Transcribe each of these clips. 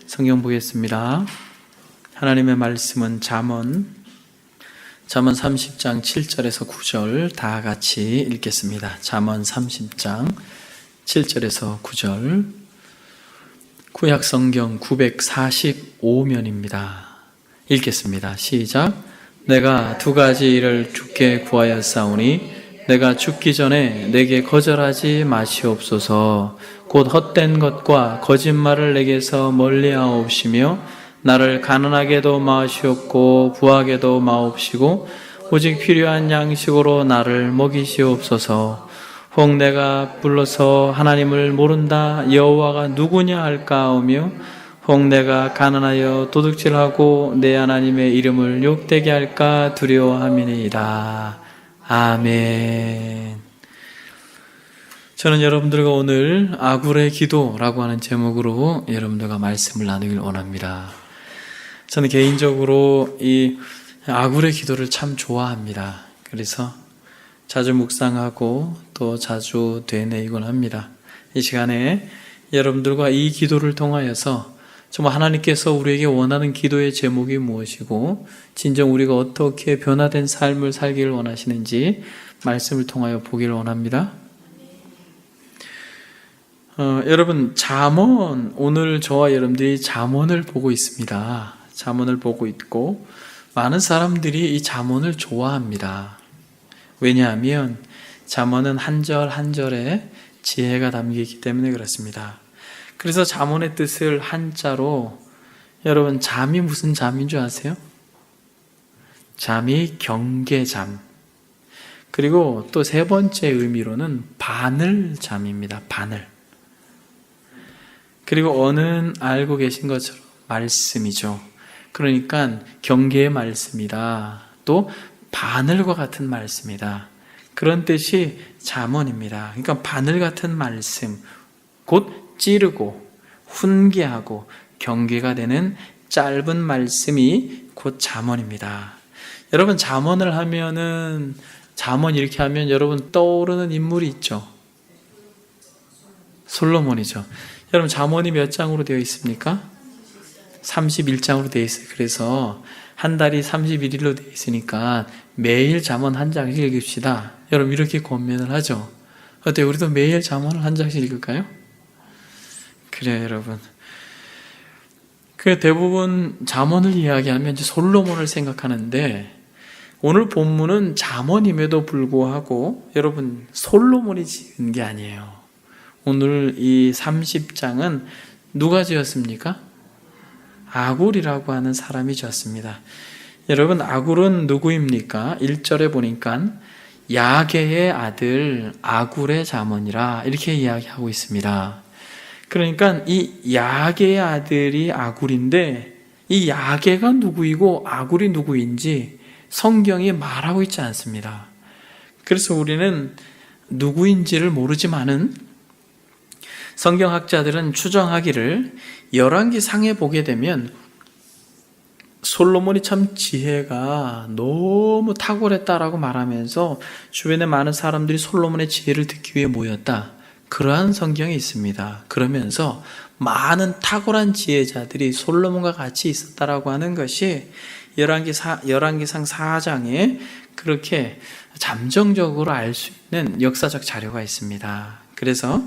성경 보겠습니다. 하나님의 말씀은 잠언 30장 7절에서 9절 다 같이 읽겠습니다. 잠언 30장 7절에서 9절 구약 성경 945면입니다. 읽겠습니다. 시작. 내가 두 가지 일을 주께 구하였사오니 내가 죽기 전에 내게 거절하지 마시옵소서. 곧 헛된 것과 거짓말을 내게서 멀리하옵시며 나를 가난하게도 마시옵고 부하게도 마옵시고 오직 필요한 양식으로 나를 먹이시옵소서. 혹 내가 불러서 하나님을 모른다 여호와가 누구냐 할까오며 혹 내가 가난하여 도둑질하고 내 하나님의 이름을 욕되게 할까 두려워함이니이다. 아멘. 저는 여러분들과 오늘 아굴의 기도라고 하는 제목으로 여러분들과 말씀을 나누길 원합니다. 저는 개인적으로 이 아굴의 기도를 참 좋아합니다. 그래서 자주 묵상하고 또 자주 되뇌이곤 합니다. 이 시간에 여러분들과 이 기도를 통하여서 정말 하나님께서 우리에게 원하는 기도의 제목이 무엇이고 진정 우리가 어떻게 변화된 삶을 살기를 원하시는지 말씀을 통하여 보기를 원합니다. 여러분 잠언, 오늘 저와 여러분들이 잠언을 보고 있습니다. 잠언을 보고 있고 많은 사람들이 이 잠언을 좋아합니다. 왜냐하면 잠언은 한 절 한 절에 지혜가 담기기 때문에 그렇습니다. 그래서 잠언의 뜻을 한자로 여러분 잠이 무슨 잠인 줄 아세요? 잠이 경계잠. 그리고 또 세 번째 의미로는 바늘잠입니다. 바늘. 그리고 어는 알고 계신 것처럼 말씀이죠. 그러니까 경계의 말씀이다. 또 바늘과 같은 말씀이다. 그런 뜻이 잠언입니다. 그러니까 바늘 같은 말씀, 곧 찌르고 훈계하고 경계가 되는 짧은 말씀이 곧 잠언입니다. 여러분 잠언을 하면은 잠언 이렇게 하면 여러분 떠오르는 인물이 있죠. 솔로몬이죠. 여러분 잠언이 몇 장으로 되어 있습니까? 31장으로 되어 있어요. 그래서 한 달이 31일로 되어 있으니까 매일 잠언 한 장씩 읽읍시다. 여러분 이렇게 권면을 하죠. 어때요? 우리도 매일 잠언을 한 장씩 읽을까요? 그래요, 여러분. 그 대부분 잠언을 이야기하면 이제 솔로몬을 생각하는데 오늘 본문은 잠언임에도 불구하고 여러분 솔로몬이 지은 게 아니에요. 오늘 이 30장은 누가 지었습니까? 아굴이라고 하는 사람이 지었습니다. 여러분 아굴은 누구입니까? 1절에 보니까 야게의 아들 아굴의 잠언이라 이렇게 이야기하고 있습니다. 그러니까 이 야게의 아들이 아굴인데 이 야게가 누구이고 아굴이 누구인지 성경이 말하고 있지 않습니다. 그래서 우리는 누구인지를 모르지만은 성경학자들은 추정하기를 열왕기상에 보게 되면 솔로몬이 참 지혜가 너무 탁월했다라고 말하면서 주변에 많은 사람들이 솔로몬의 지혜를 듣기 위해 모였다. 그러한 성경이 있습니다. 그러면서 많은 탁월한 지혜자들이 솔로몬과 같이 있었다라고 하는 것이 열왕기상 4장에 그렇게 잠정적으로 알 수 있는 역사적 자료가 있습니다. 그래서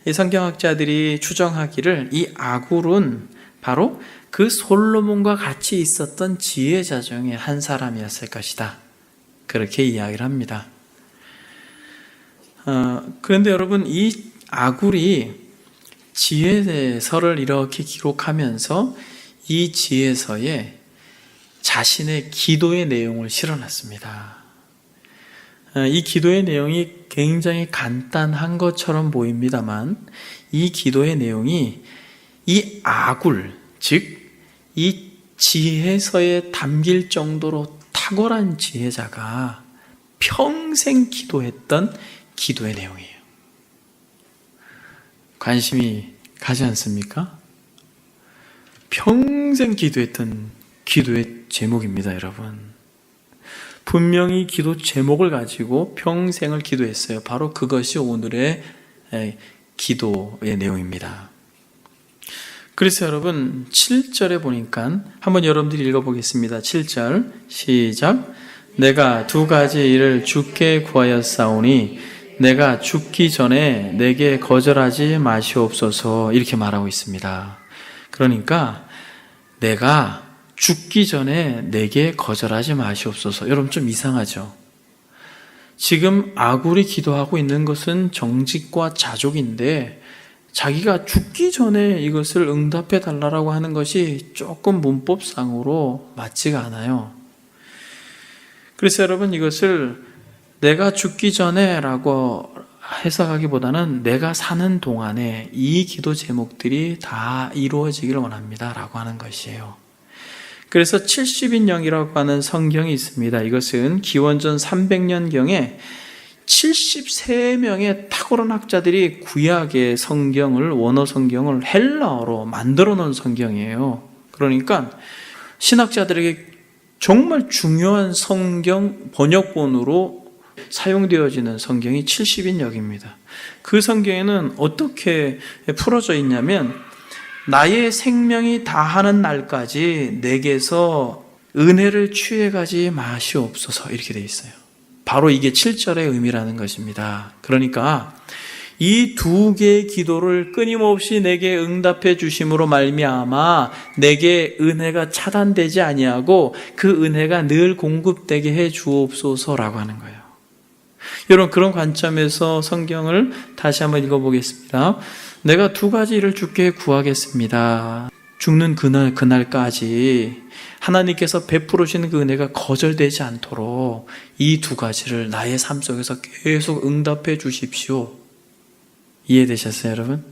이 성경학자들이 추정하기를 이 아굴은 바로 그 솔로몬과 같이 있었던 지혜자 중에 한 사람이었을 것이다. 그렇게 이야기를 합니다. 그런데 여러분 이 아굴이 지혜서를 이렇게 기록하면서 이 지혜서에 자신의 기도의 내용을 실어놨습니다. 이 기도의 내용이 굉장히 간단한 것처럼 보입니다만 이 기도의 내용이 이 아굴, 즉 이 지혜서에 담길 정도로 탁월한 지혜자가 평생 기도했던 기도의 내용이에요. 관심이 가지 않습니까? 평생 기도했던 기도의 제목입니다, 여러분. 분명히 기도 제목을 가지고 평생을 기도했어요. 바로 그것이 오늘의 기도의 내용입니다. 그래서 여러분 7절에 보니까 한번 여러분들이 읽어보겠습니다. 7절 시작. 내가 두 가지 일을 주께 구하였사오니 내가 죽기 전에 내게 거절하지 마시옵소서, 이렇게 말하고 있습니다. 그러니까 내가 죽기 전에 내게 거절하지 마시옵소서. 여러분 좀 이상하죠? 지금 아굴이 기도하고 있는 것은 정직과 자족인데 자기가 죽기 전에 이것을 응답해 달라고 하는 것이 조금 문법상으로 맞지가 않아요. 그래서 여러분 이것을 내가 죽기 전에 라고 해석하기보다는 내가 사는 동안에 이 기도 제목들이 다 이루어지기를 원합니다 라고 하는 것이에요. 그래서 70인령이라고 하는 성경이 있습니다. 이것은 기원전 300년경에 73명의 탁월한 학자들이 구약의 성경을, 원어 성경을 헬라어로 만들어 놓은 성경이에요. 그러니까 신학자들에게 정말 중요한 성경 번역본으로 사용되어지는 성경이 70인역입니다. 그 성경에는 어떻게 풀어져 있냐면 나의 생명이 다하는 날까지 내게서 은혜를 취해가지 마시옵소서, 이렇게 되어 있어요. 바로 이게 7절의 의미라는 것입니다. 그러니까 이 두 개의 기도를 끊임없이 내게 응답해 주심으로 말미암아 내게 은혜가 차단되지 아니하고 그 은혜가 늘 공급되게 해 주옵소서라고 하는 거예요. 여러분 그런 관점에서 성경을 다시 한번 읽어보겠습니다. 내가 두 가지 일을 주께 구하겠습니다. 죽는 그날까지 하나님께서 베풀으시는 그 은혜가 거절되지 않도록 이 두 가지를 나의 삶 속에서 계속 응답해 주십시오. 이해되셨어요, 여러분?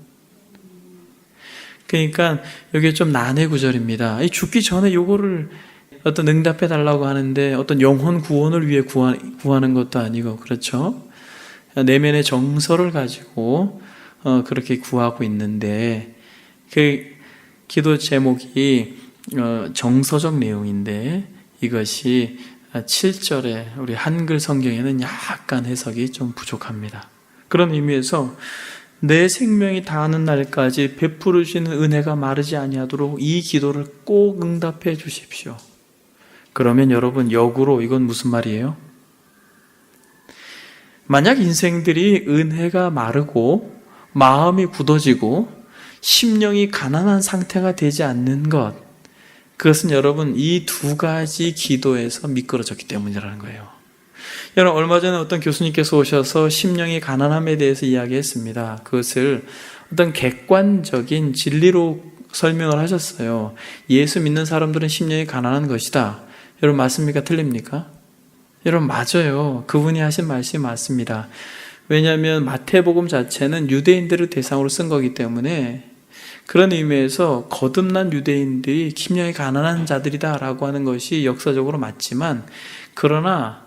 그러니까 이게 좀 난해 구절입니다. 죽기 전에 요거를 어떤 응답해 달라고 하는데 어떤 영혼 구원을 위해 구하는 것도 아니고, 그렇죠? 내면의 정서를 가지고 그렇게 구하고 있는데, 그 기도 제목이 정서적 내용인데 이것이 7절에 우리 한글 성경에는 약간 해석이 좀 부족합니다. 그런 의미에서 내 생명이 다하는 날까지 베풀으시는 은혜가 마르지 아니하도록 이 기도를 꼭 응답해 주십시오. 그러면 여러분 역으로 이건 무슨 말이에요? 만약 인생들이 은혜가 마르고 마음이 굳어지고 심령이 가난한 상태가 되지 않는 것, 그것은 여러분 이 두 가지 기도에서 미끄러졌기 때문이라는 거예요. 여러분 얼마 전에 어떤 교수님께서 오셔서 심령이 가난함에 대해서 이야기했습니다. 그것을 어떤 객관적인 진리로 설명을 하셨어요. 예수 믿는 사람들은 심령이 가난한 것이다. 여러분 맞습니까? 틀립니까? 여러분 맞아요. 그분이 하신 말씀이 맞습니다. 왜냐하면 마태복음 자체는 유대인들을 대상으로 쓴 거기 때문에 그런 의미에서 거듭난 유대인들이 심령이 가난한 자들이다라고 하는 것이 역사적으로 맞지만, 그러나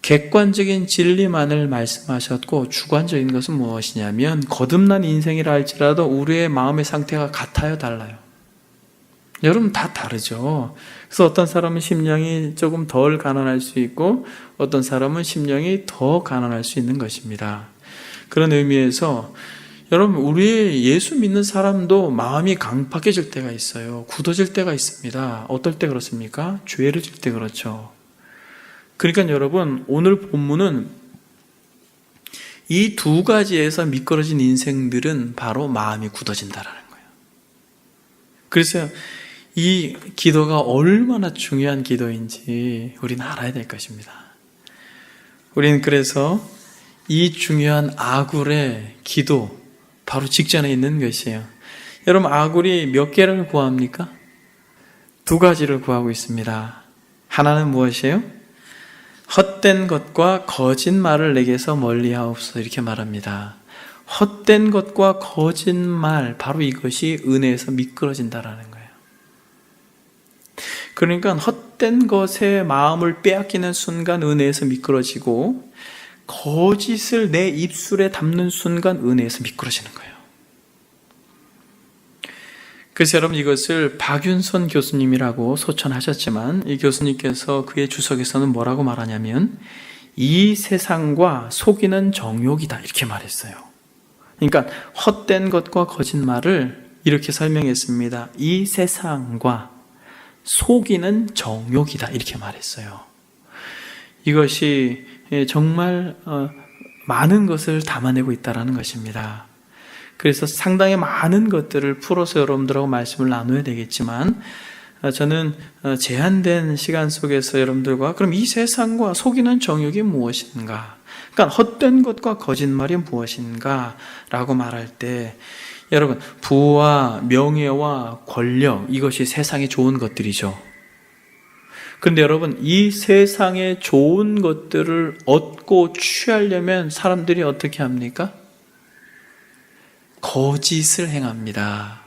객관적인 진리만을 말씀하셨고 주관적인 것은 무엇이냐면 거듭난 인생이라 할지라도 우리의 마음의 상태가 같아요, 달라요? 여러분 다 다르죠. 그래서 어떤 사람은 심령이 조금 덜 가난할 수 있고 어떤 사람은 심령이 더 가난할 수 있는 것입니다. 그런 의미에서 여러분 우리 예수 믿는 사람도 마음이 강팍해질 때가 있어요. 굳어질 때가 있습니다. 어떨 때 그렇습니까? 죄를 질 때 그렇죠. 그러니까 여러분 오늘 본문은 이 두 가지에서 미끄러진 인생들은 바로 마음이 굳어진다라는 거예요. 그래서 이 기도가 얼마나 중요한 기도인지 우리는 알아야 될 것입니다. 우리는 그래서 이 중요한 아굴의 기도 바로 직전에 있는 것이에요. 여러분 아굴이 몇 개를 구합니까? 두 가지를 구하고 있습니다. 하나는 무엇이에요? 헛된 것과 거짓말을 내게서 멀리하옵소서, 이렇게 말합니다. 헛된 것과 거짓말, 바로 이것이 은혜에서 미끄러진다라는 거예요. 그러니까 헛된 것에 마음을 빼앗기는 순간 은혜에서 미끄러지고 거짓을 내 입술에 담는 순간 은혜에서 미끄러지는 거예요. 그래서 여러분 이것을 박윤선 교수님이라고 소천하셨지만 이 교수님께서 그의 주석에서는 뭐라고 말하냐면 이 세상과 속이는 정욕이다, 이렇게 말했어요. 그러니까 헛된 것과 거짓말을 이렇게 설명했습니다. 이 세상과 속이는 정욕이다 이렇게 말했어요. 이것이 정말 많은 것을 담아내고 있다는 것입니다. 그래서 상당히 많은 것들을 풀어서 여러분들하고 말씀을 나눠야 되겠지만 저는 제한된 시간 속에서 여러분들과 그럼 이 세상과 속이는 정욕이 무엇인가, 그러니까 헛된 것과 거짓말이 무엇인가 라고 말할 때 여러분, 부와 명예와 권력, 이것이 세상에 좋은 것들이죠. 그런데 여러분, 이 세상에 좋은 것들을 얻고 취하려면 사람들이 어떻게 합니까? 거짓을 행합니다.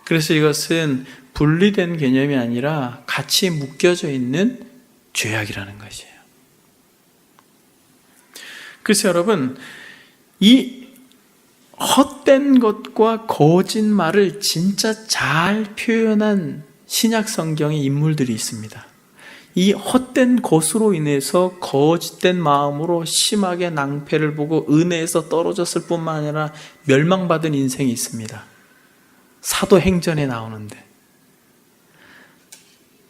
그래서 이것은 분리된 개념이 아니라 같이 묶여져 있는 죄악이라는 것이에요. 그래서 여러분, 이 헛된 것과 거짓말을 진짜 잘 표현한 신약 성경의 인물들이 있습니다. 이 헛된 것으로 인해서 거짓된 마음으로 심하게 낭패를 보고 은혜에서 떨어졌을 뿐만 아니라 멸망받은 인생이 있습니다. 사도행전에 나오는데.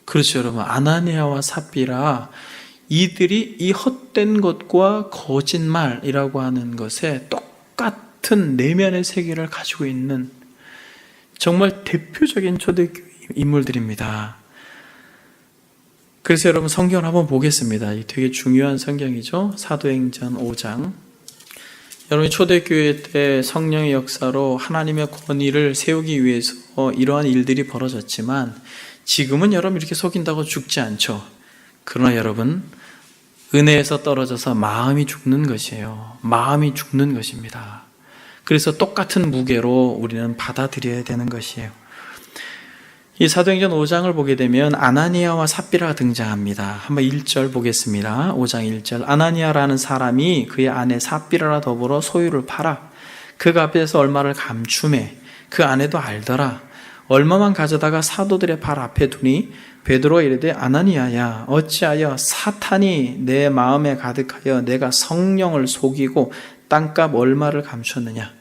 그렇죠, 여러분. 아나니아와 삽비라, 이들이 이 헛된 것과 거짓말이라고 하는 것에 똑같은 내면의 세계를 가지고 있는 정말 대표적인 초대교회 인물들입니다. 그래서 여러분 성경을 한번 보겠습니다. 되게 중요한 성경이죠. 사도행전 5장. 여러분 초대교회 때 성령의 역사로 하나님의 권위를 세우기 위해서 이러한 일들이 벌어졌지만 지금은 여러분 이렇게 속인다고 죽지 않죠. 그러나 여러분 은혜에서 떨어져서 마음이 죽는 것이에요. 마음이 죽는 것입니다. 그래서 똑같은 무게로 우리는 받아들여야 되는 것이에요. 이 사도행전 5장을 보게 되면 아나니아와 삽비라가 등장합니다. 한번 1절 보겠습니다. 5장 1절. 아나니아라는 사람이 그의 아내 삽비라와 더불어 소유를 팔아 그 앞에서 얼마를 감추매 그 아내도 알더라. 얼마만 가져다가 사도들의 발 앞에 두니 베드로가 이르되 아나니아야 어찌하여 사탄이 내 마음에 가득하여 내가 성령을 속이고 땅값 얼마를 감췄느냐.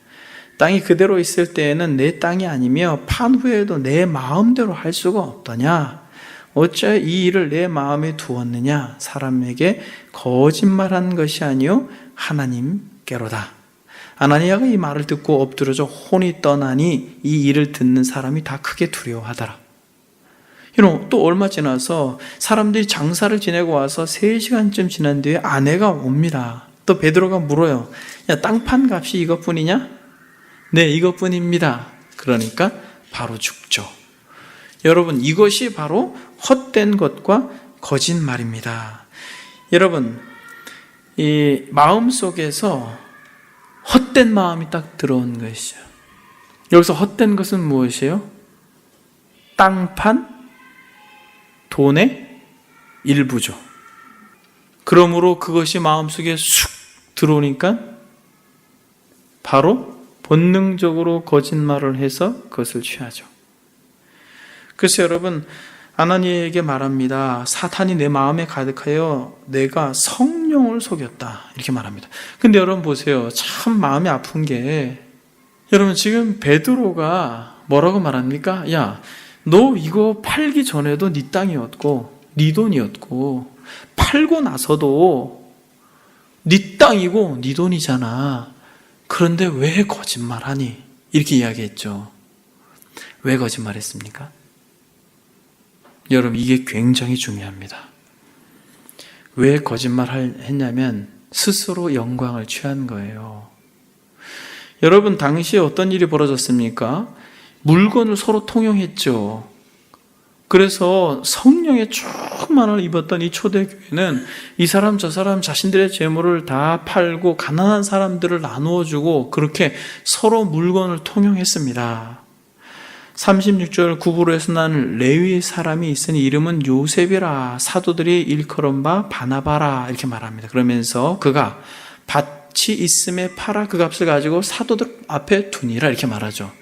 땅이 그대로 있을 때에는 내 땅이 아니며 판 후에도 내 마음대로 할 수가 없더냐. 어찌하여 이 일을 내 마음에 두었느냐. 사람에게 거짓말한 것이 아니요 하나님께로다. 아나니아가 이 말을 듣고 엎드러져 혼이 떠나니 이 일을 듣는 사람이 다 크게 두려워하더라. 또 얼마 지나서 사람들이 장사를 지내고 와서 3시간쯤 지난 뒤에 아내가 옵니다. 또 베드로가 물어요. 야, 땅판 값이 이것뿐이냐? 네, 이것뿐입니다. 그러니까 바로 죽죠. 여러분, 이것이 바로 헛된 것과 거짓말입니다. 여러분, 이 마음 속에서 헛된 마음이 딱 들어온 것이죠. 여기서 헛된 것은 무엇이에요? 땅판, 돈의 일부죠. 그러므로 그것이 마음속에 쑥 들어오니까 바로 본능적으로 거짓말을 해서 그것을 취하죠. 그래서 여러분 아나니아에게 말합니다. 사탄이 내 마음에 가득하여 내가 성령을 속였다 이렇게 말합니다. 근데 여러분 보세요. 참 마음이 아픈 게 여러분 지금 베드로가 뭐라고 말합니까? 야, 너 이거 팔기 전에도 네 땅이었고 네 돈이었고 팔고 나서도 네 땅이고 네 돈이잖아. 그런데 왜 거짓말하니? 이렇게 이야기했죠. 왜 거짓말했습니까? 여러분 이게 굉장히 중요합니다. 왜 거짓말했냐면 스스로 영광을 취한 거예요. 여러분 당시에 어떤 일이 벌어졌습니까? 물건을 서로 통용했죠. 그래서 성령의 충만을 입었던 이 초대교회는 이 사람 저 사람 자신들의 재물을 다 팔고 가난한 사람들을 나누어주고 그렇게 서로 물건을 통용했습니다. 36절 구브로에서 난 레위 사람이 있으니 이름은 요셉이라 사도들이 일컬은 바 바나바라 이렇게 말합니다. 그러면서 그가 밭이 있음에 팔아 그 값을 가지고 사도들 앞에 두니라 이렇게 말하죠.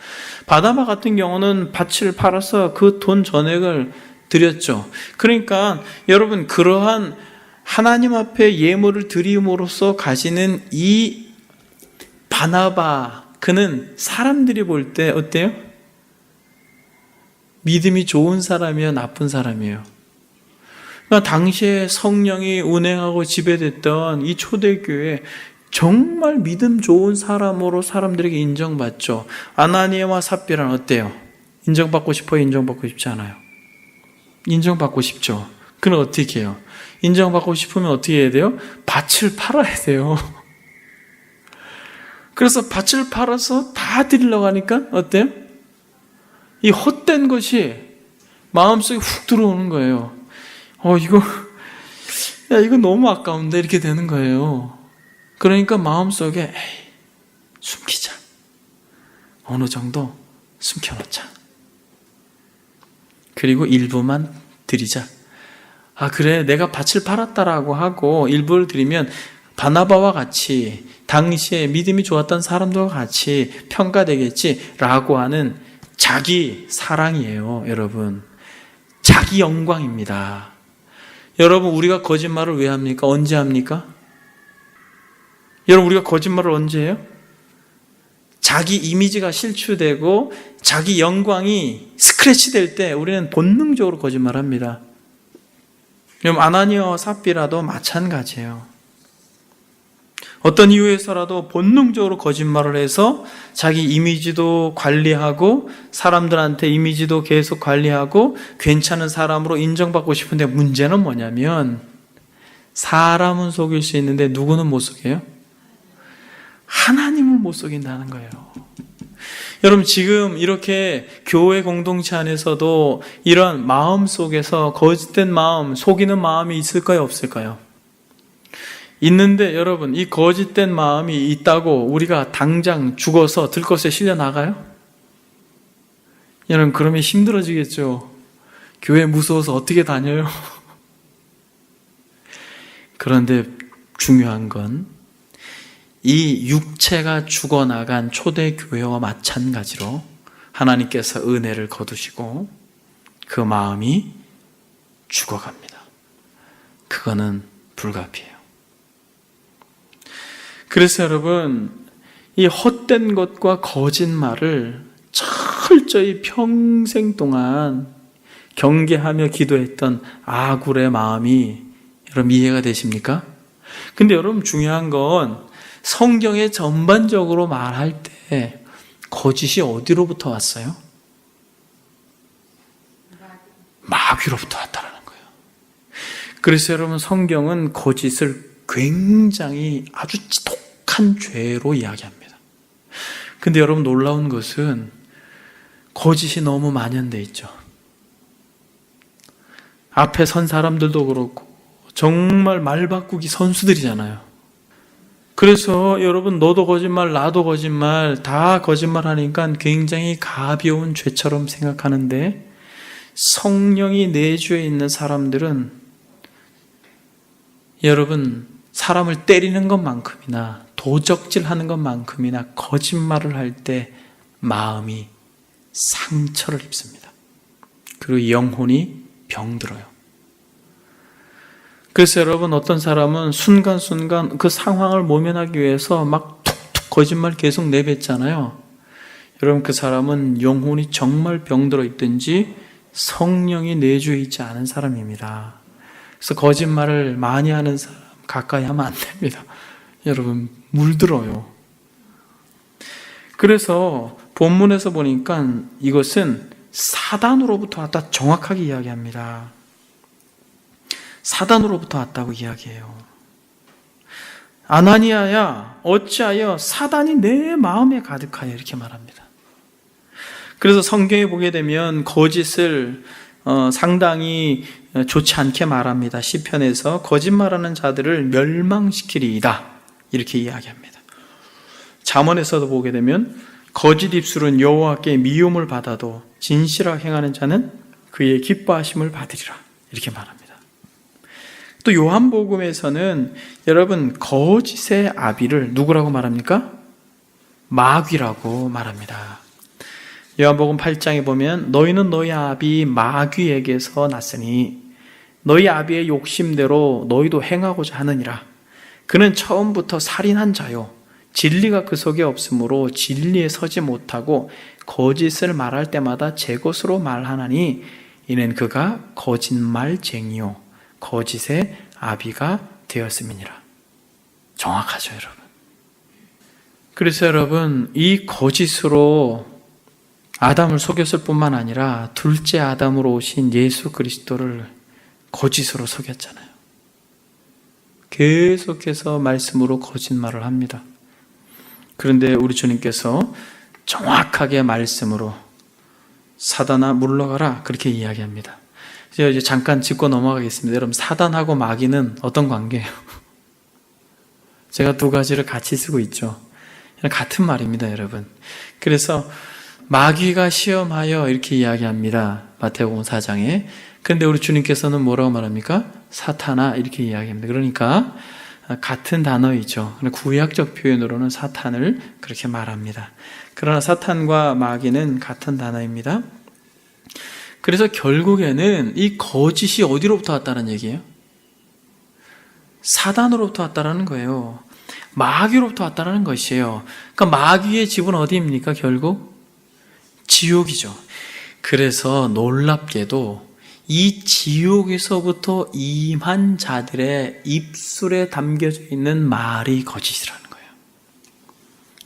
바나바 같은 경우는 밭을 팔아서 그 돈 전액을 드렸죠. 그러니까 여러분 그러한 하나님 앞에 예물을 드림으로써 가지는 이 바나바 그는 사람들이 볼 때 어때요? 믿음이 좋은 사람이에요? 나쁜 사람이에요? 그러니까 당시에 성령이 운행하고 지배됐던 이 초대교회 정말 믿음 좋은 사람으로 사람들에게 인정받죠. 아나니아와 삽비라는 어때요? 인정받고 싶어요? 인정받고 싶지 않아요? 인정받고 싶죠. 그럼 어떻게 해요? 인정받고 싶으면 어떻게 해야 돼요? 밭을 팔아야 돼요. 그래서 밭을 팔아서 다 드리려고 하니까 어때요? 이 헛된 것이 마음속에 훅 들어오는 거예요. 이거 너무 아까운데 이렇게 되는 거예요. 그러니까 마음속에 에이, 숨기자. 어느 정도 숨겨놓자. 그리고 일부만 드리자. 그래 내가 밭을 팔았다라고 하고 일부를 드리면 바나바와 같이 당시에 믿음이 좋았던 사람들과 같이 평가되겠지라고 하는 자기 사랑이에요. 여러분, 자기 영광입니다. 여러분, 우리가 거짓말을 왜 합니까? 언제 합니까? 여러분, 우리가 거짓말을 언제 해요? 자기 이미지가 실추되고 자기 영광이 스크래치 될 때 우리는 본능적으로 거짓말합니다. 여러분, 아나니아와 삽비라도 마찬가지예요. 어떤 이유에서라도 본능적으로 거짓말을 해서 자기 이미지도 관리하고 사람들한테 이미지도 계속 관리하고 괜찮은 사람으로 인정받고 싶은데 문제는 뭐냐면 사람은 속일 수 있는데 누구는 못 속여요? 하나님을 못 속인다는 거예요. 여러분, 지금 이렇게 교회 공동체 안에서도 이런 마음 속에서 거짓된 마음, 속이는 마음이 있을까요? 없을까요? 있는데 여러분, 이 거짓된 마음이 있다고 우리가 당장 죽어서 들것에 실려 나가요? 여러분, 그러면 힘들어지겠죠. 교회 무서워서 어떻게 다녀요? 그런데 중요한 건 이 육체가 죽어나간 초대교회와 마찬가지로 하나님께서 은혜를 거두시고 그 마음이 죽어갑니다. 그거는 불가피해요. 그래서 여러분, 이 헛된 것과 거짓말을 철저히 평생 동안 경계하며 기도했던 아굴의 마음이 여러분 이해가 되십니까? 근데 여러분, 중요한 건 성경에 전반적으로 말할 때 거짓이 어디로부터 왔어요? 마귀로부터 왔다는 거예요. 그래서 여러분, 성경은 거짓을 굉장히 아주 지독한 죄로 이야기합니다. 근데 여러분, 놀라운 것은 거짓이 너무 만연되어 있죠. 앞에 선 사람들도 그렇고 정말 말 바꾸기 선수들이잖아요. 그래서 여러분, 너도 거짓말, 나도 거짓말, 다 거짓말하니까 굉장히 가벼운 죄처럼 생각하는데 성령이 내주에 있는 사람들은 여러분, 사람을 때리는 것만큼이나 도적질하는 것만큼이나 거짓말을 할 때 마음이 상처를 입습니다. 그리고 영혼이 병들어요. 그래서 여러분, 어떤 사람은 순간순간 그 상황을 모면하기 위해서 막 툭툭 거짓말 계속 내뱉잖아요. 여러분, 그 사람은 영혼이 정말 병들어 있든지 성령이 내주에 있지 않은 사람입니다. 그래서 거짓말을 많이 하는 사람 가까이 하면 안 됩니다. 여러분, 물들어요. 그래서 본문에서 보니까 이것은 사단으로부터 왔다 정확하게 이야기합니다. 사단으로부터 왔다고 이야기해요. 아나니아야, 어찌하여 사단이 내 마음에 가득하여, 이렇게 말합니다. 그래서 성경에 보게 되면 거짓을 상당히 좋지 않게 말합니다. 시편에서 거짓말하는 자들을 멸망시키리이다, 이렇게 이야기합니다. 잠언에서도 보게 되면 거짓 입술은 여호와께 미움을 받아도 진실하게 행하는 자는 그의 기뻐하심을 받으리라, 이렇게 말합니다. 또 요한복음에서는 여러분, 거짓의 아비를 누구라고 말합니까? 마귀라고 말합니다. 요한복음 8장에 보면 너희는 너희 아비 마귀에게서 났으니 너희 아비의 욕심대로 너희도 행하고자 하느니라. 그는 처음부터 살인한 자요 진리가 그 속에 없으므로 진리에 서지 못하고 거짓을 말할 때마다 제 것으로 말하나니 이는 그가 거짓말쟁이요 거짓의 아비가 되었음이니라. 정확하죠, 여러분. 그래서 여러분, 이 거짓으로 아담을 속였을 뿐만 아니라 둘째 아담으로 오신 예수 그리스도를 거짓으로 속였잖아요. 계속해서 말씀으로 거짓말을 합니다. 그런데 우리 주님께서 정확하게 말씀으로 사단아 물러가라 그렇게 이야기합니다. 이제 잠깐 짚고 넘어가겠습니다. 여러분, 사단하고 마귀는 어떤 관계예요? 제가 두 가지를 같이 쓰고 있죠. 같은 말입니다, 여러분. 그래서 마귀가 시험하여 이렇게 이야기합니다. 마태복음 4장에. 그런데 우리 주님께서는 뭐라고 말합니까? 사탄아 이렇게 이야기합니다. 그러니까 같은 단어이죠. 구약적 표현으로는 사탄을 그렇게 말합니다. 그러나 사탄과 마귀는 같은 단어입니다. 그래서 결국에는 이 거짓이 어디로부터 왔다는 얘기예요? 사단으로부터 왔다는 거예요. 마귀로부터 왔다는 것이에요. 그러니까 마귀의 집은 어디입니까? 결국 지옥이죠. 그래서 놀랍게도 이 지옥에서부터 임한 자들의 입술에 담겨져 있는 말이 거짓이라는 거예요.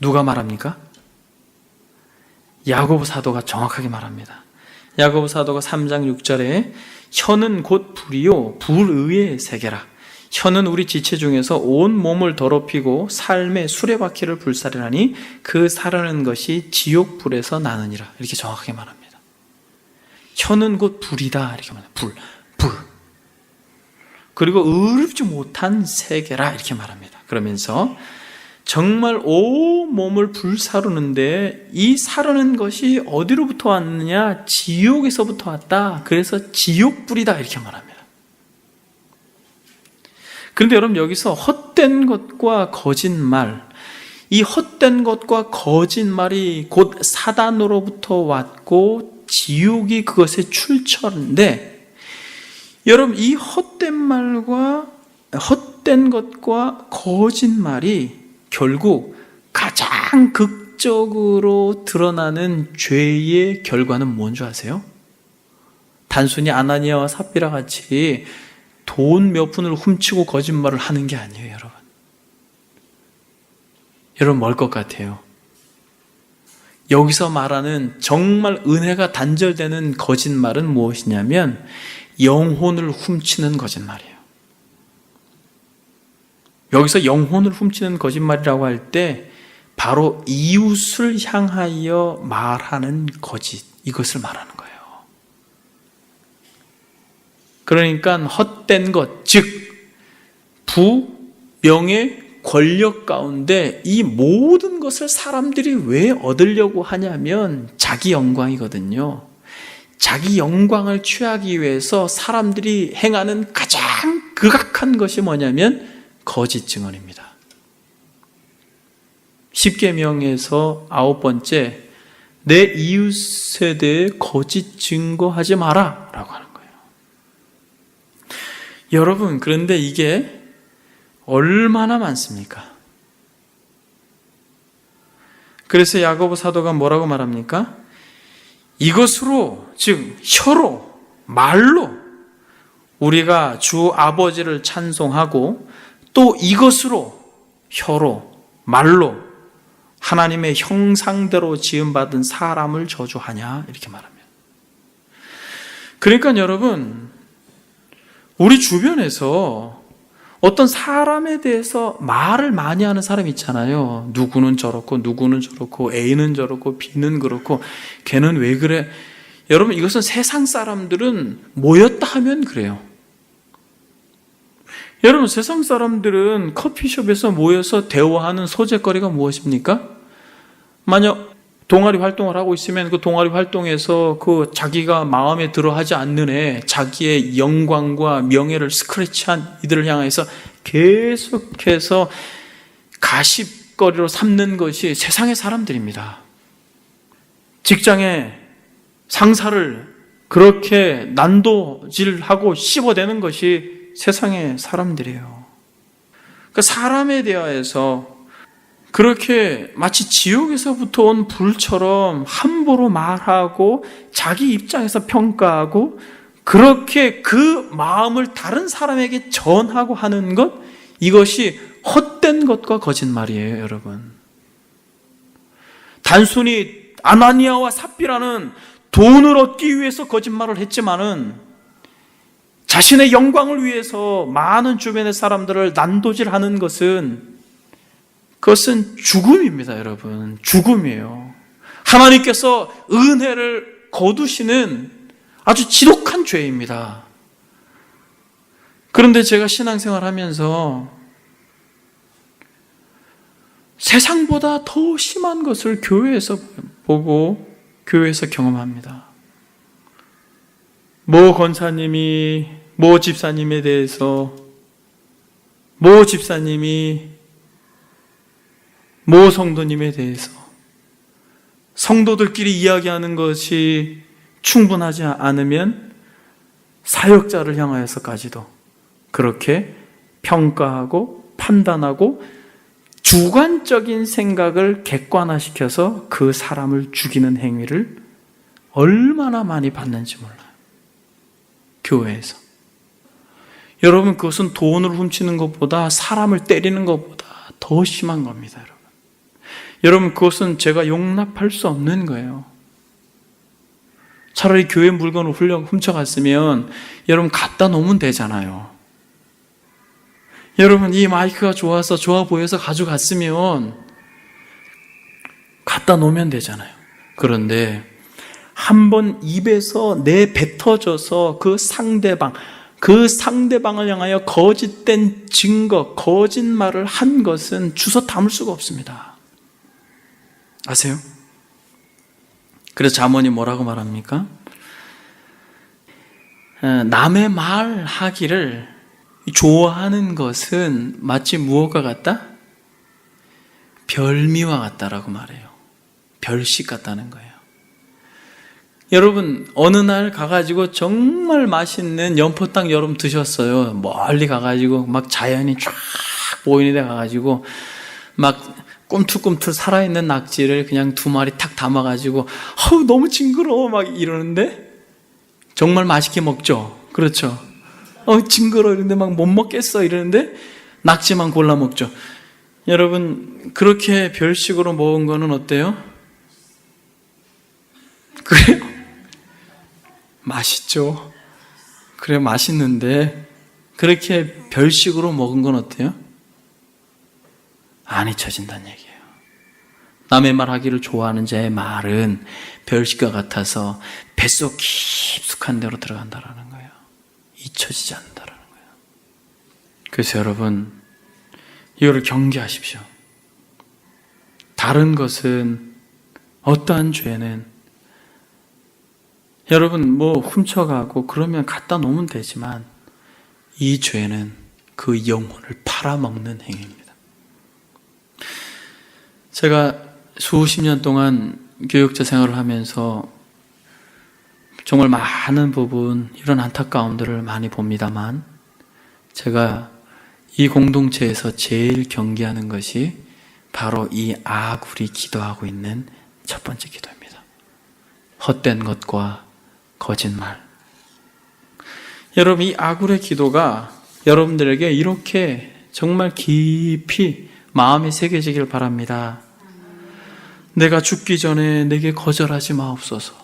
누가 말합니까? 야고보 사도가 정확하게 말합니다. 야고보 사도가 3장 6절에 혀는 곧 불이요 불의의 세계라. 혀는 우리 지체 중에서 온 몸을 더럽히고 삶의 수레바퀴를 불사르나니 그 사르는 것이 지옥불에서 나느니라. 이렇게 정확하게 말합니다. 혀는 곧 불이다 이렇게 말합니다. 불. 그리고 의롭지 못한 세계라 이렇게 말합니다. 그러면서 정말 온 몸을 불사르는데 이 사르는 것이 어디로부터 왔느냐? 지옥에서부터 왔다. 그래서 지옥불이다 이렇게 말합니다. 그런데 여러분, 여기서 헛된 것과 거짓말, 이 헛된 것과 거짓말이 곧 사단으로부터 왔고 지옥이 그것의 출처인데, 여러분, 이 헛된 말과 헛된 것과 거짓말이 결국 가장 극적으로 드러나는 죄의 결과는 뭔지 아세요? 단순히 아나니아와 삽비라 같이 돈 몇 푼을 훔치고 거짓말을 하는 게 아니에요, 여러분. 여러분, 뭘 것 같아요? 여기서 말하는 정말 은혜가 단절되는 거짓말은 무엇이냐면 영혼을 훔치는 거짓말이에요. 여기서 영혼을 훔치는 거짓말이라고 할 때 바로 이웃을 향하여 말하는 거짓, 이것을 말하는 거예요. 그러니까 헛된 것, 즉 부, 명예, 권력 가운데 이 모든 것을 사람들이 왜 얻으려고 하냐면 자기 영광이거든요. 자기 영광을 취하기 위해서 사람들이 행하는 가장 극악한 것이 뭐냐면 거짓 증언입니다. 10계명에서 9번째, 내 이웃에 대해 거짓 증거하지 마라 라고 하는 거예요. 여러분, 그런데 이게 얼마나 많습니까? 그래서 야고보 사도가 뭐라고 말합니까? 이것으로, 즉 혀로, 말로 우리가 주 아버지를 찬송하고 또 이것으로, 혀로, 말로 하나님의 형상대로 지음받은 사람을 저주하냐 이렇게 말합니다. 그러니까 여러분, 우리 주변에서 어떤 사람에 대해서 말을 많이 하는 사람 있잖아요. 누구는 저렇고 누구는 저렇고 A는 저렇고 B는 그렇고 걔는 왜 그래? 여러분, 이것은 세상 사람들은 모였다 하면 그래요. 여러분, 세상 사람들은 커피숍에서 모여서 대화하는 소재거리가 무엇입니까? 만약 동아리 활동을 하고 있으면 그 동아리 활동에서 그 자기가 마음에 들어 하지 않는 애, 자기의 영광과 명예를 스크래치한 이들을 향해서 계속해서 가십거리로 삼는 것이 세상의 사람들입니다. 직장에 상사를 그렇게 난도질하고 씹어대는 것이 세상의 사람들이에요. 그러니까 사람에 대하여서 그렇게 마치 지옥에서부터 온 불처럼 함부로 말하고 자기 입장에서 평가하고 그렇게 그 마음을 다른 사람에게 전하고 하는 것, 이것이 헛된 것과 거짓말이에요, 여러분. 단순히 아나니아와 삽비라는 돈을 얻기 위해서 거짓말을 했지만은 자신의 영광을 위해서 많은 주변의 사람들을 난도질하는 것은, 그것은 죽음입니다, 여러분. 죽음이에요. 하나님께서 은혜를 거두시는 아주 지독한 죄입니다. 그런데 제가 신앙생활 하면서 세상보다 더 심한 것을 교회에서 보고 교회에서 경험합니다. 모 권사님이 모 집사님에 대해서, 모 집사님이 모 성도님에 대해서 성도들끼리 이야기하는 것이 충분하지 않으면 사역자를 향하여서까지도 그렇게 평가하고 판단하고 주관적인 생각을 객관화시켜서 그 사람을 죽이는 행위를 얼마나 많이 봤는지 몰라요. 교회에서. 여러분, 그것은 돈을 훔치는 것보다, 사람을 때리는 것보다 더 심한 겁니다, 여러분. 여러분, 그것은 제가 용납할 수 없는 거예요. 차라리 교회 물건을 훔쳐갔으면 여러분 갖다 놓으면 되잖아요. 여러분, 이 마이크가 좋아서 좋아 보여서 가져갔으면 갖다 놓으면 되잖아요. 그런데 한번 입에서 내뱉어져서 그 상대방을 향하여 거짓된 증거, 거짓말을 한 것은 주워 담을 수가 없습니다. 아세요? 그래서 잠언이 뭐라고 말합니까? 남의 말하기를 좋아하는 것은 마치 무엇과 같다? 별미와 같다라고 말해요. 별식 같다는 거예요. 여러분, 어느 날 가가지고 정말 맛있는 연포탕 여러분 드셨어요. 멀리 가가지고 막 자연이 쫙 보이는 데 가가지고 막 꿈틀꿈틀 살아있는 낙지를 그냥 2마리 탁 담아가지고 너무 징그러워 막 이러는데 정말 맛있게 먹죠. 그렇죠. 징그러워 이러는데 막 못 먹겠어 이러는데 낙지만 골라 먹죠. 여러분, 그렇게 별식으로 먹은 거는 어때요? 그래요? 맛있죠. 그래, 맛있는데 그렇게 별식으로 먹은 건 어때요? 안 잊혀진다는 얘기예요. 남의 말하기를 좋아하는 자의 말은 별식과 같아서 뱃속 깊숙한 데로 들어간다라는 거예요. 잊혀지지 않는다라는 거예요. 그래서 여러분, 이거를 경계하십시오. 다른 것은, 어떠한 죄는 여러분 훔쳐가고 그러면 갖다 놓으면 되지만 이 죄는 그 영혼을 팔아먹는 행위입니다. 제가 수십 년 동안 교육자 생활을 하면서 정말 많은 부분, 이런 안타까움들을 많이 봅니다만, 제가 이 공동체에서 제일 경계하는 것이 바로 이 아굴이 기도하고 있는 첫 번째 기도입니다. 헛된 것과 거짓말. 여러분, 이 아굴의 기도가 여러분들에게 이렇게 정말 깊이 마음에 새겨지길 바랍니다. 내가 죽기 전에 내게 거절하지 마옵소서.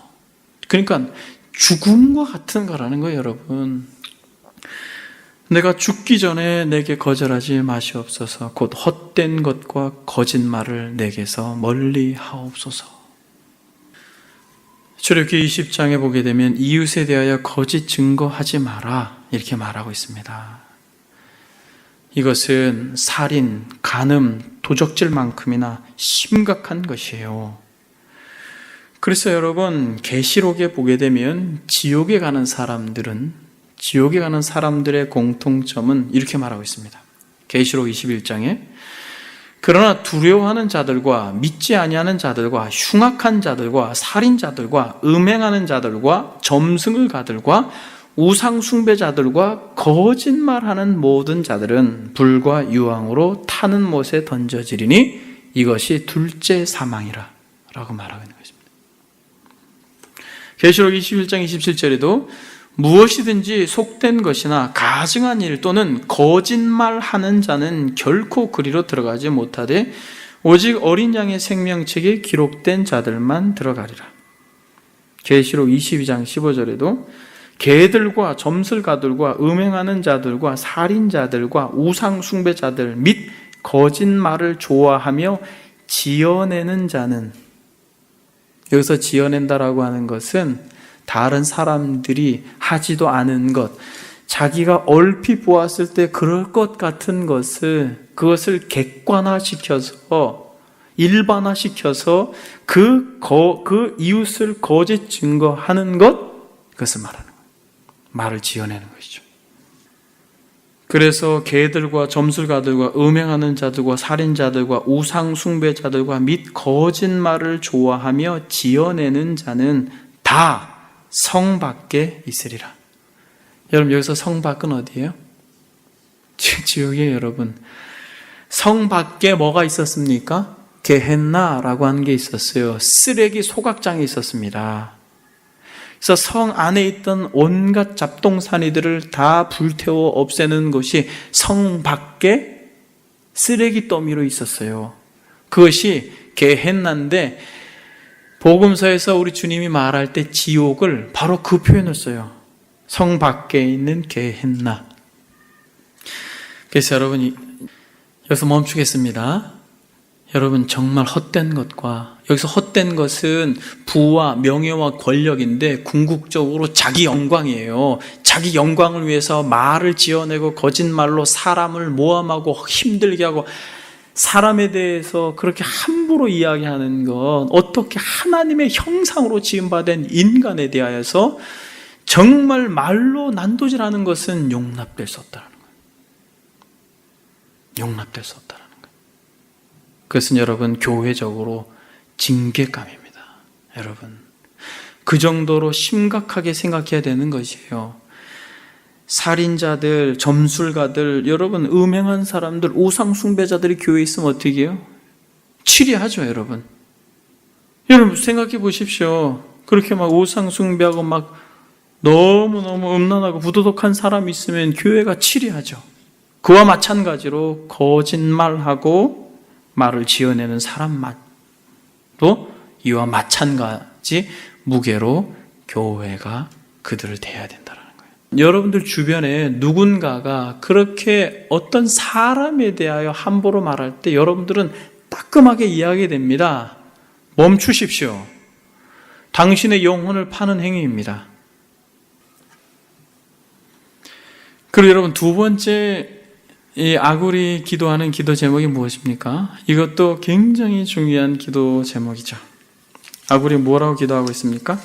그러니까 죽음과 같은 거라는 거예요, 여러분. 내가 죽기 전에 내게 거절하지 마시옵소서. 곧 헛된 것과 거짓말을 내게서 멀리 하옵소서. 출애굽기 20장에 보게 되면 이웃에 대하여 거짓 증거하지 마라 이렇게 말하고 있습니다. 이것은 살인, 간음, 도적질만큼이나 심각한 것이에요. 그래서 여러분, 계시록에 보게 되면 지옥에 가는 사람들의 공통점은 이렇게 말하고 있습니다. 계시록 21장에 그러나 두려워하는 자들과 믿지 아니하는 자들과 흉악한 자들과 살인자들과 음행하는 자들과 점승을 가들과 우상 숭배자들과 거짓말하는 모든 자들은 불과 유황으로 타는 못에 던져지리니 이것이 둘째 사망이라 라고 말하고 있는 것입니다. 계시록 21장 27절에도 무엇이든지 속된 것이나 가증한 일 또는 거짓말하는 자는 결코 그리로 들어가지 못하되 오직 어린 양의 생명책에 기록된 자들만 들어가리라. 계시록 22장 15절에도 개들과 점술가들과 음행하는 자들과 살인자들과 우상 숭배자들 및 거짓말을 좋아하며 지어내는 자는, 여기서 지어낸다라고 하는 것은 다른 사람들이 하지도 않은 것, 자기가 얼핏 보았을 때 그럴 것 같은 그것을 객관화시켜서 일반화시켜서 그 이웃을 거짓 증거하는 것, 그것을 말하는 거예요. 말을 지어내는 것이죠. 그래서 개들과 점술가들과 음행하는 자들과 살인자들과 우상 숭배자들과 및 거짓말을 좋아하며 지어내는 자는 다 성 밖에 있으리라. 여러분, 여기서 성 밖은 어디예요? 지옥이에요, 여러분. 성 밖에 뭐가 있었습니까? 게헨나라고 하는 게 있었어요. 쓰레기 소각장이 있었습니다. 그래서 성 안에 있던 온갖 잡동사니들을 다 불태워 없애는 것이 성 밖에 쓰레기 더미로 있었어요. 그것이 게헨나인데, 복음서에서 우리 주님이 말할 때 지옥을 바로 그 표현을 써요. 성 밖에 있는 게헨나. 그래서 여러분, 여기서 멈추겠습니다. 여러분, 정말 헛된 것과, 여기서 헛된 것은 부와 명예와 권력인데 궁극적으로 자기 영광이에요. 자기 영광을 위해서 말을 지어내고 거짓말로 사람을 모함하고 힘들게 하고, 사람에 대해서 그렇게 함부로 이야기하는 건, 어떻게 하나님의 형상으로 지음받은 인간에 대하여서 정말 말로 난도질하는 것은 용납될 수 없다는 거예요. 용납될 수 없다는 거예요. 그것은 여러분, 교회적으로 징계감입니다. 여러분, 그 정도로 심각하게 생각해야 되는 것이에요. 살인자들, 점술가들, 여러분, 음행한 사람들, 우상 숭배자들이 교회에 있으면 어떻게 해요? 치리하죠, 여러분. 여러분, 생각해 보십시오. 그렇게 막 우상 숭배하고 막 너무너무 음란하고 부도덕한 사람이 있으면 교회가 치리하죠. 그와 마찬가지로 거짓말하고 말을 지어내는 사람만 또 이와 마찬가지 무게로 교회가 그들을 대해야 된다는 거예요. 여러분들 주변에 누군가가 그렇게 어떤 사람에 대하여 함부로 말할 때 여러분들은 따끔하게 이야기됩니다. 멈추십시오. 당신의 영혼을 파는 행위입니다. 그리고 여러분, 두 번째 이 아굴이 기도하는 기도 제목이 무엇입니까? 이것도 굉장히 중요한 기도 제목이죠. 아굴이 뭐라고 기도하고 있습니까?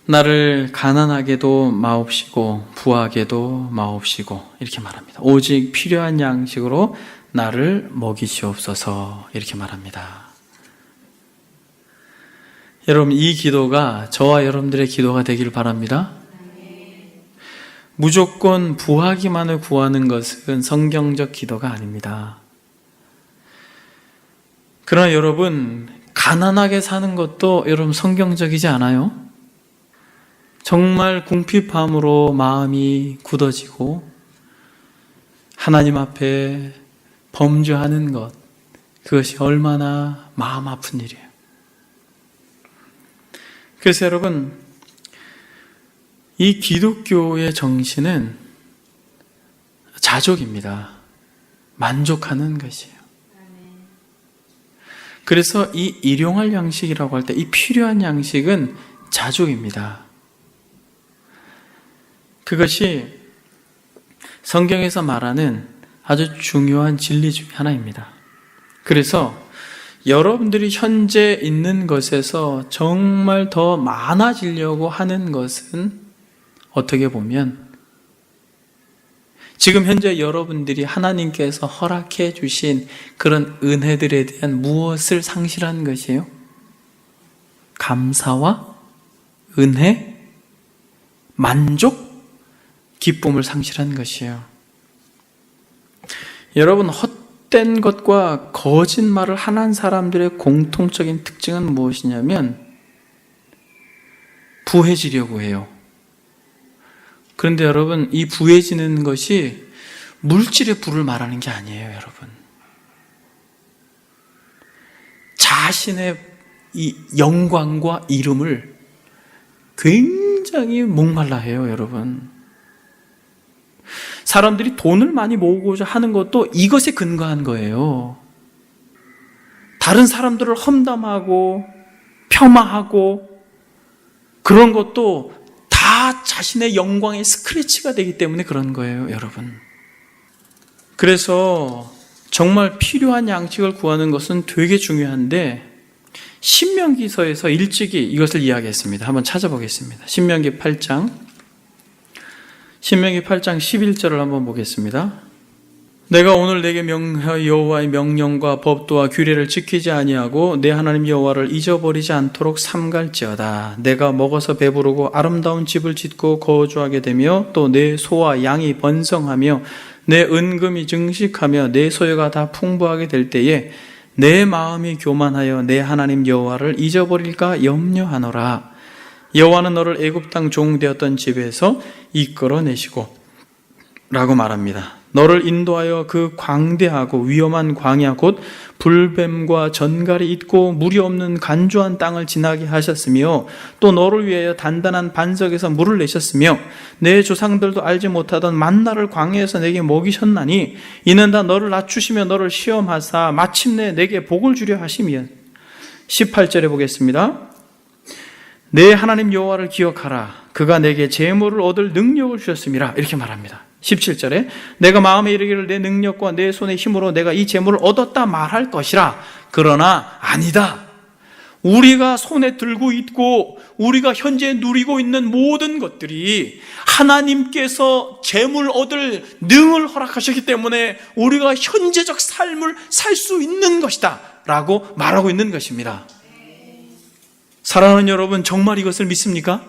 나를 가난하게도 마옵시고 부하게도 마옵시고, 이렇게 말합니다. 오직 필요한 양식으로 나를 먹이시옵소서, 이렇게 말합니다. 여러분, 이 기도가 저와 여러분들의 기도가 되기를 바랍니다. 무조건 부하기만을 구하는 것은 성경적 기도가 아닙니다. 그러나 여러분, 가난하게 사는 것도 여러분 성경적이지 않아요? 정말 궁핍함으로 마음이 굳어지고 하나님 앞에 범죄하는 것, 그것이 얼마나 마음 아픈 일이에요. 그래서 여러분, 이 기독교의 정신은 자족입니다. 만족하는 것이에요. 그래서 이 일용할 양식이라고 할 때 이 필요한 양식은 자족입니다. 그것이 성경에서 말하는 아주 중요한 진리 중에 하나입니다. 그래서 여러분들이 현재 있는 것에서 정말 더 많아지려고 하는 것은 어떻게 보면 지금 현재 여러분들이 하나님께서 허락해 주신 그런 은혜들에 대한 무엇을 상실한 것이에요? 감사와 은혜, 만족, 기쁨을 상실한 것이에요. 여러분, 헛된 것과 거짓말을 하는 사람들의 공통적인 특징은 무엇이냐면 부해지려고 해요. 그런데 여러분, 이 부해지는 것이 물질의 부를 말하는 게 아니에요, 여러분. 자신의 이 영광과 이름을 굉장히 목말라 해요, 여러분. 사람들이 돈을 많이 모으고자 하는 것도 이것에 근거한 거예요. 다른 사람들을 험담하고 폄하하고 그런 것도 다 자신의 영광의 스크래치가 되기 때문에 그런 거예요, 여러분. 그래서 정말 필요한 양식을 구하는 것은 되게 중요한데 신명기서에서 일찍이 이것을 이야기했습니다. 한번 찾아보겠습니다. 신명기 8장 11절을 한번 보겠습니다. 내가 오늘 내게 명하여 여호와의 명령과 법도와 규례를 지키지 아니하고 내 하나님 여호와를 잊어버리지 않도록 삼갈지어다. 내가 먹어서 배부르고 아름다운 집을 짓고 거주하게 되며 또 내 소와 양이 번성하며 내 은금이 증식하며 내 소유가 다 풍부하게 될 때에 내 마음이 교만하여 내 하나님 여호와를 잊어버릴까 염려하노라. 여호와는 너를 애굽 땅 종되었던 집에서 이끌어내시고 라고 말합니다. 너를 인도하여 그 광대하고 위험한 광야 곧 불뱀과 전갈이 있고 물이 없는 간조한 땅을 지나게 하셨으며 또 너를 위하여 단단한 반석에서 물을 내셨으며 내 조상들도 알지 못하던 만나를 광야에서 내게 먹이셨나니 이는 다 너를 낮추시며 너를 시험하사 마침내 내게 복을 주려 하심이여. 18절에 보겠습니다. 내 하나님 여호와를 기억하라. 그가 내게 재물을 얻을 능력을 주셨음이라. 이렇게 말합니다. 17절에 내가 마음에 이르기를 내 능력과 내 손의 힘으로 내가 이 재물을 얻었다 말할 것이라. 그러나 아니다. 우리가 손에 들고 있고 우리가 현재 누리고 있는 모든 것들이 하나님께서 재물 얻을 능을 허락하셨기 때문에 우리가 현재적 삶을 살 수 있는 것이다 라고 말하고 있는 것입니다. 사랑하는 여러분, 정말 이것을 믿습니까?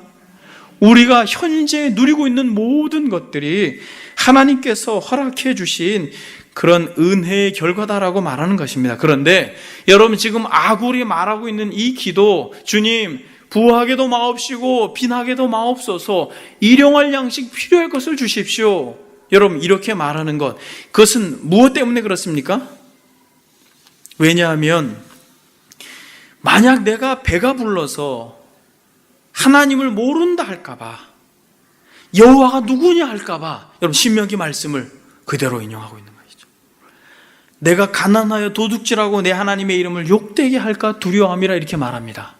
우리가 현재 누리고 있는 모든 것들이 하나님께서 허락해 주신 그런 은혜의 결과다라고 말하는 것입니다. 그런데 여러분, 지금 아굴이 말하고 있는 이 기도, 주님 부하게도 마옵시고 빈하게도 마옵소서, 일용할 양식 필요할 것을 주십시오. 여러분, 이렇게 말하는 것, 그것은 무엇 때문에 그렇습니까? 왜냐하면 만약 내가 배가 불러서 하나님을 모른다 할까봐, 여호와가 누구냐 할까봐, 여러분 신명기 말씀을 그대로 인용하고 있는 것이죠. 내가 가난하여 도둑질하고 내 하나님의 이름을 욕되게 할까 두려워함이라 이렇게 말합니다.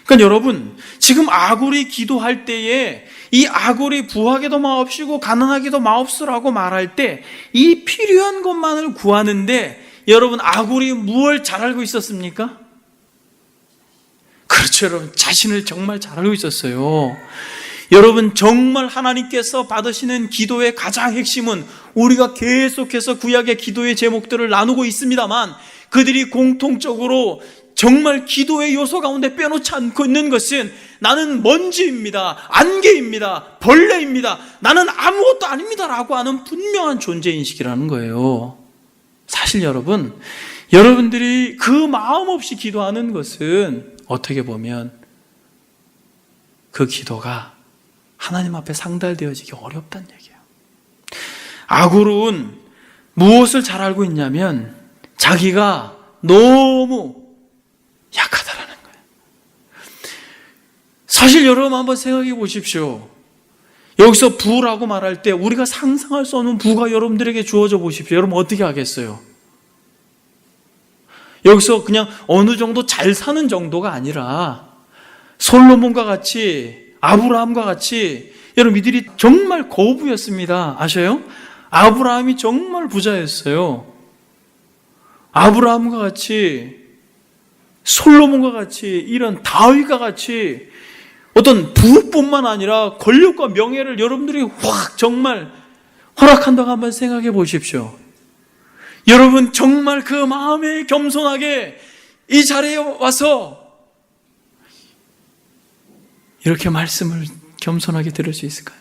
그러니까 여러분, 지금 아굴이 기도할 때에 이 아굴이 부하게도 마옵시고 가난하게도 마옵소라고 말할 때 이 필요한 것만을 구하는데 여러분, 아굴이 무엇을 잘 알고 있었습니까? 그렇죠, 여러분. 자신을 정말 잘 알고 있었어요. 여러분, 정말 하나님께서 받으시는 기도의 가장 핵심은 우리가 계속해서 구약의 기도의 제목들을 나누고 있습니다만 그들이 공통적으로 정말 기도의 요소 가운데 빼놓지 않고 있는 것은 나는 먼지입니다, 안개입니다, 벌레입니다, 나는 아무것도 아닙니다 라고 하는 분명한 존재인식이라는 거예요. 사실 여러분, 여러분들이 그 마음 없이 기도하는 것은 어떻게 보면 그 기도가 하나님 앞에 상달되어지기 어렵다는 얘기예요. 아굴은 무엇을 잘 알고 있냐면 자기가 너무 약하다라는 거예요. 사실 여러분 한번 생각해 보십시오. 여기서 부라고 말할 때 우리가 상상할 수 없는 부가 여러분들에게 주어져 보십시오. 여러분 어떻게 하겠어요? 여기서 그냥 어느 정도 잘 사는 정도가 아니라 솔로몬과 같이, 아브라함과 같이, 여러분 이들이 정말 거부였습니다. 아셔요? 아브라함이 정말 부자였어요. 아브라함과 같이, 솔로몬과 같이, 이런 다윗과 같이 어떤 부뿐만 아니라 권력과 명예를 여러분들이 확 정말 허락한다고 한번 생각해 보십시오. 여러분 정말 그 마음에 겸손하게 이 자리에 와서 이렇게 말씀을 겸손하게 들을 수 있을까요?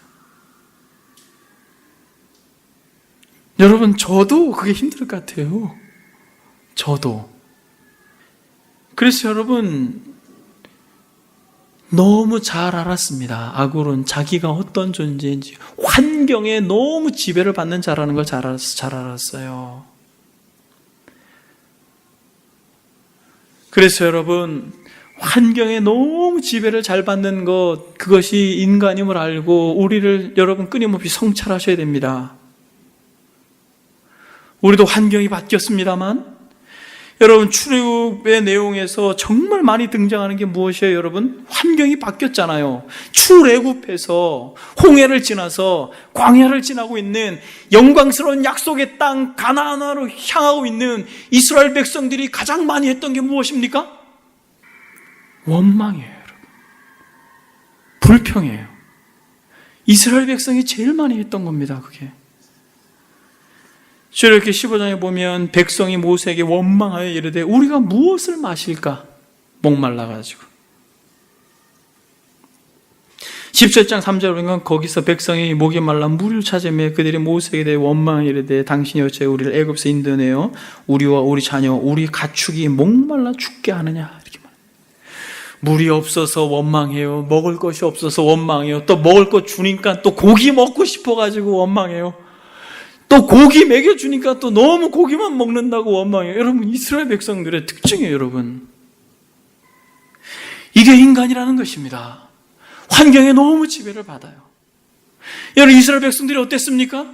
여러분, 저도 그게 힘들 것 같아요. 저도. 그래서 여러분, 너무 잘 알았습니다. 아굴은 자기가 어떤 존재인지, 환경에 너무 지배를 받는 자라는 걸 잘 알았어요. 그래서 여러분, 환경에 너무 지배를 잘 받는 것, 그것이 인간임을 알고 우리를 여러분 끊임없이 성찰하셔야 됩니다. 우리도 환경이 바뀌었습니다만, 여러분, 출애굽의 내용에서 정말 많이 등장하는 게 무엇이에요, 여러분? 환경이 바뀌었잖아요. 출애굽해서 홍해를 지나서 광야를 지나고 있는 영광스러운 약속의 땅 가나안으로 향하고 있는 이스라엘 백성들이 가장 많이 했던 게 무엇입니까? 원망이에요, 여러분. 불평이에요. 이스라엘 백성이 제일 많이 했던 겁니다, 그게. 이렇게 15장에 보면 백성이 모세에게 원망하여 이르되 우리가 무엇을 마실까? 목말라가지고. 17장 3절에 보면 거기서 백성이 목이 말라 물을 찾으며 그들이 모세에게 대해 원망하여 이르되 당신이 어째 우리를 애굽에서 인도내어 우리와 우리 자녀 우리 가축이 목말라 죽게 하느냐, 이렇게 말해요. 물이 없어서 원망해요. 먹을 것이 없어서 원망해요. 또 먹을 것 주니까 또 고기 먹고 싶어가지고 원망해요. 또 고기 먹여주니까 또 너무 고기만 먹는다고 원망해요. 여러분, 이스라엘 백성들의 특징이에요, 여러분. 이게 인간이라는 것입니다. 환경에 너무 지배를 받아요. 여러분, 이스라엘 백성들이 어땠습니까?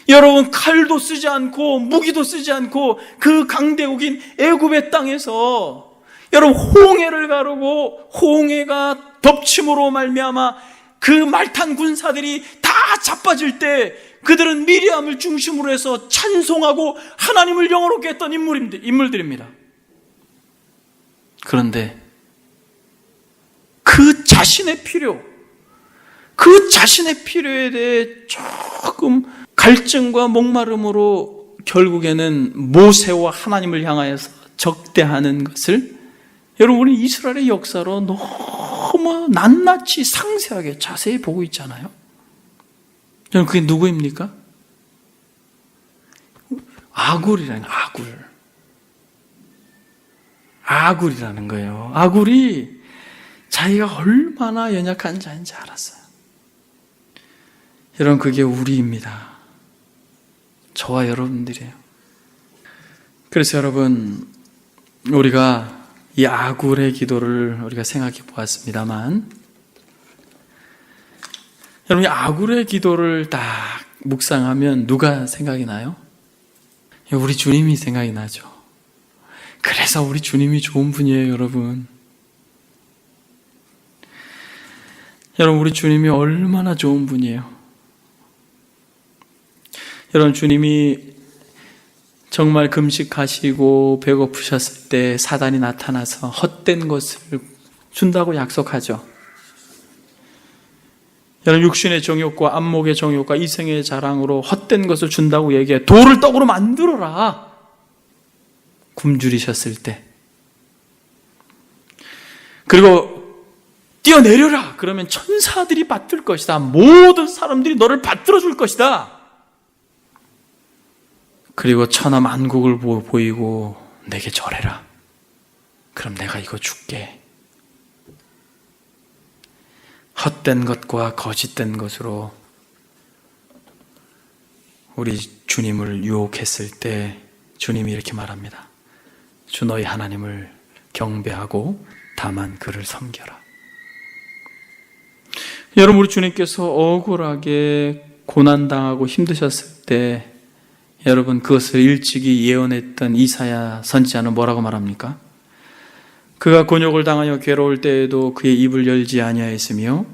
여러분, 칼도 쓰지 않고 무기도 쓰지 않고 그 강대국인 애굽의 땅에서 여러분, 홍해를 가르고 홍해가 덮침으로 말미암아 그 말탄 군사들이 다 자빠질 때 그들은 미리암을 중심으로 해서 찬송하고 하나님을 영어롭게 했던 인물들입니다. 그런데 그 자신의 필요에 대해 조금 갈증과 목마름으로 결국에는 모세와 하나님을 향하여서 적대하는 것을 여러분, 우리 이스라엘의 역사로 너무 낱낱이 상세하게 자세히 보고 있잖아요. 여러분, 그게 누구입니까? 아굴이라는, 아굴이라는 거예요. 아굴이 자기가 얼마나 연약한 자인지 알았어요. 여러분, 그게 우리입니다. 저와 여러분들이에요. 그래서 여러분, 우리가 이 아굴의 기도를 우리가 생각해 보았습니다만, 여러분, 이 아굴의 기도를 딱 묵상하면 누가 생각이 나요? 우리 주님이 생각이 나죠. 그래서 우리 주님이 좋은 분이에요, 여러분. 여러분, 우리 주님이 얼마나 좋은 분이에요. 여러분, 주님이 정말 금식하시고 배고프셨을 때 사단이 나타나서 헛된 것을 준다고 약속하죠. 여러분, 육신의 정욕과 안목의 정욕과 이생의 자랑으로 헛된 것을 준다고 얘기해. 돌을 떡으로 만들어라, 굶주리셨을 때. 그리고 뛰어내려라, 그러면 천사들이 받들 것이다. 모든 사람들이 너를 받들어 줄 것이다. 그리고 천하 만국을 보이고 내게 절해라. 그럼 내가 이거 줄게. 헛된 것과 거짓된 것으로 우리 주님을 유혹했을 때 주님이 이렇게 말합니다. 주 너희 하나님을 경배하고 다만 그를 섬겨라. 여러분, 우리 주님께서 억울하게 고난당하고 힘드셨을 때 여러분, 그것을 일찍이 예언했던 이사야 선지자는 뭐라고 말합니까? 그가 곤욕을 당하여 괴로울 때에도 그의 입을 열지 아니하였으며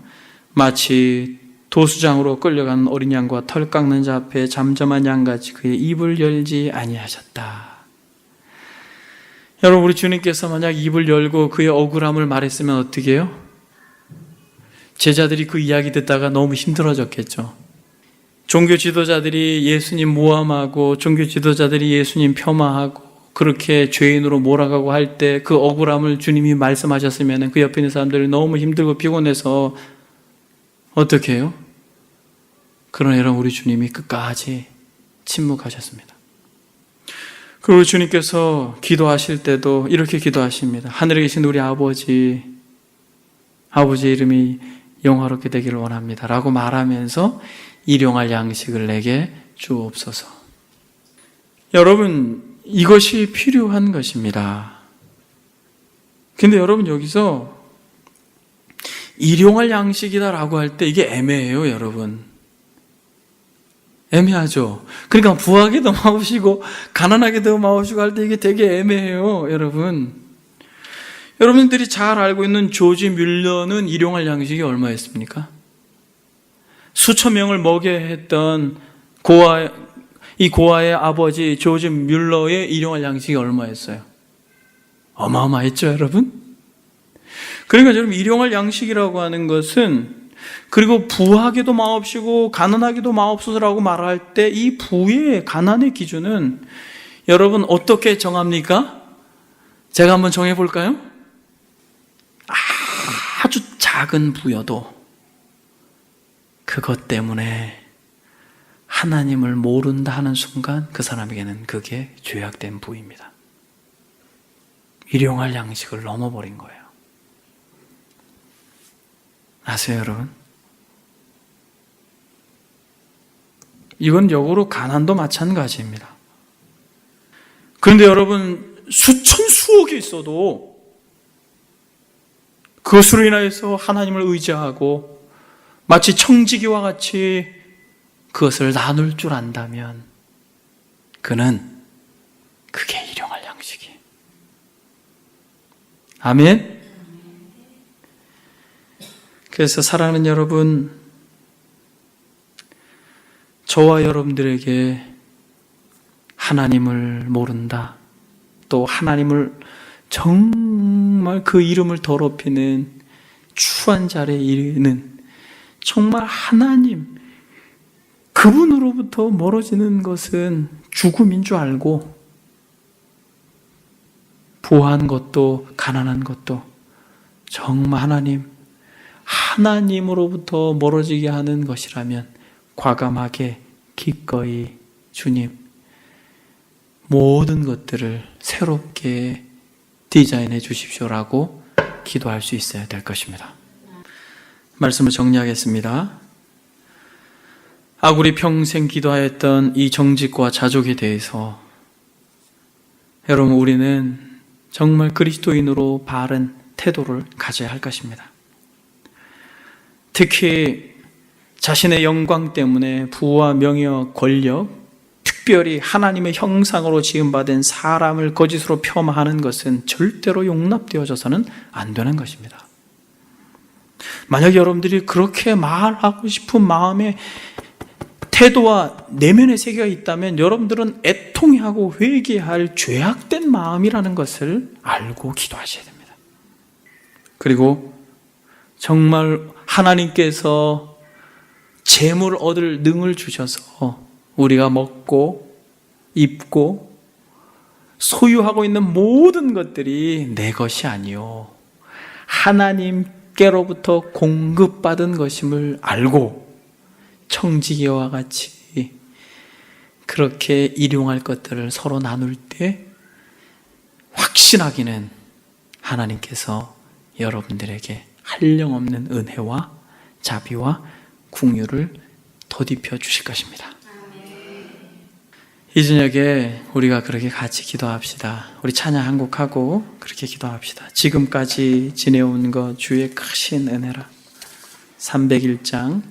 마치 도수장으로 끌려간 어린 양과 털 깎는 자 앞에 잠잠한 양같이 그의 입을 열지 아니하셨다. 여러분, 우리 주님께서 만약 입을 열고 그의 억울함을 말했으면 어떻게 해요? 제자들이 그 이야기 듣다가 너무 힘들어졌겠죠. 종교 지도자들이 예수님 모함하고 종교 지도자들이 예수님 폄하하고 그렇게 죄인으로 몰아가고 할 때 그 억울함을 주님이 말씀하셨으면 그 옆에 있는 사람들이 너무 힘들고 피곤해서 어떻게 해요? 그러나 여러분, 우리 주님이 끝까지 침묵하셨습니다. 그리고 주님께서 기도하실 때도 이렇게 기도하십니다. 하늘에 계신 우리 아버지의 이름이 영화롭게 되기를 원합니다 라고 말하면서 일용할 양식을 내게 주옵소서. 여러분, 이것이 필요한 것입니다. 근데 여러분, 여기서 일용할 양식이다라고 할 때 이게 애매해요, 여러분. 애매하죠. 그러니까 부하게도 마오시고 가난하게도 마오시고 할 때 이게 되게 애매해요, 여러분. 여러분들이 잘 알고 있는 조지 뮬러는 일용할 양식이 얼마였습니까? 수천 명을 먹여야 했던 이 고아의 아버지 조지 뮬러의 일용할 양식이 얼마였어요? 어마어마했죠, 여러분? 그러니까 여러분, 일용할 양식이라고 하는 것은, 그리고 부하게도 마옵시고 가난하게도 마옵소서라고 말할 때 이 부의 가난의 기준은 여러분 어떻게 정합니까? 제가 한번 정해볼까요? 아주 작은 부여도 그것 때문에 하나님을 모른다 하는 순간 그 사람에게는 그게 죄악된 부입니다. 일용할 양식을 넘어버린 거예요. 아세요, 여러분? 이건 역으로 가난도 마찬가지입니다. 그런데 여러분, 수천 수억이 있어도 그것으로 인하여서 하나님을 의지하고 마치 청지기와 같이 그것을 나눌 줄 안다면 그게 일용할 양식이에요. 아멘? 그래서 사랑하는 여러분, 저와 여러분들에게 하나님을 모른다, 또 하나님을 정말 그 이름을 더럽히는 추한 자리에 이르는, 정말 하나님 그분으로부터 멀어지는 것은 죽음인 줄 알고, 부한 것도 가난한 것도 정말 하나님으로부터 멀어지게 하는 것이라면 과감하게 기꺼이 주님, 모든 것들을 새롭게 디자인해 주십시오라고 기도할 수 있어야 될 것입니다. 말씀을 정리하겠습니다. 아굴이 평생 기도하였던 이 정직과 자족에 대해서 여러분, 우리는 정말 그리스도인으로 바른 태도를 가져야 할 것입니다. 특히 자신의 영광 때문에 부와 명예와 권력, 특별히 하나님의 형상으로 지음받은 사람을 거짓으로 폄하하는 것은 절대로 용납되어져서는 안 되는 것입니다. 만약 여러분들이 그렇게 말하고 싶은 마음의 태도와 내면의 세계가 있다면 여러분들은 애통해하고 회개할 죄악된 마음이라는 것을 알고 기도하셔야 됩니다. 그리고 정말 하나님께서 재물 얻을 능을 주셔서 우리가 먹고 입고 소유하고 있는 모든 것들이 내 것이 아니요 하나님께로부터 공급받은 것임을 알고 청지기와 같이 그렇게 일용할 것들을 서로 나눌 때 확신하기는 하나님께서 여러분들에게 한량없는 은혜와 자비와 긍휼을 덧입혀 주실 것입니다. 이 저녁에 우리가 그렇게 같이 기도합시다. 우리 찬양 한 곡하고 그렇게 기도합시다. 지금까지 지내온 것 주의 크신 은혜라. 301장